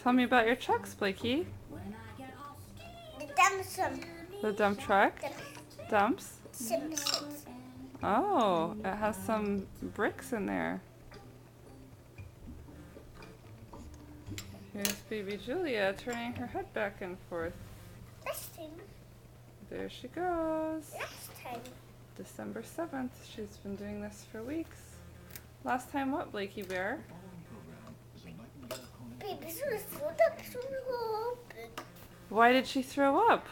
Tell me about your trucks, Blakey. The dump truck? Dumps? Oh, it has some bricks in there. Here's baby Julia turning her head back and forth. There she goes. December 7th. She's been doing this for weeks. Last time what, Blakey Bear? Why did she throw up?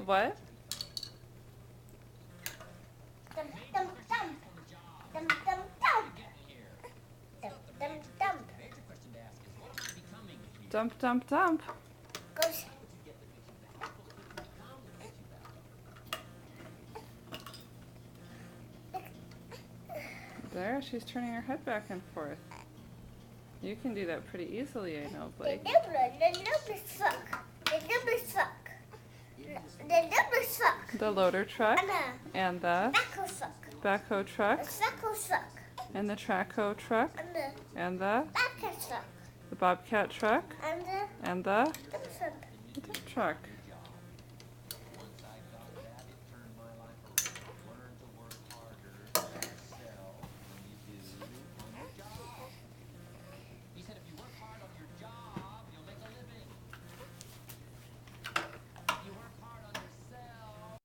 What? Dump, dump, dump. There, she's turning her head back and forth. You can do that pretty easily, I know, Blake. The loader truck and the backhoe truck and the trackhoe truck and the bobcat truck and the dump truck.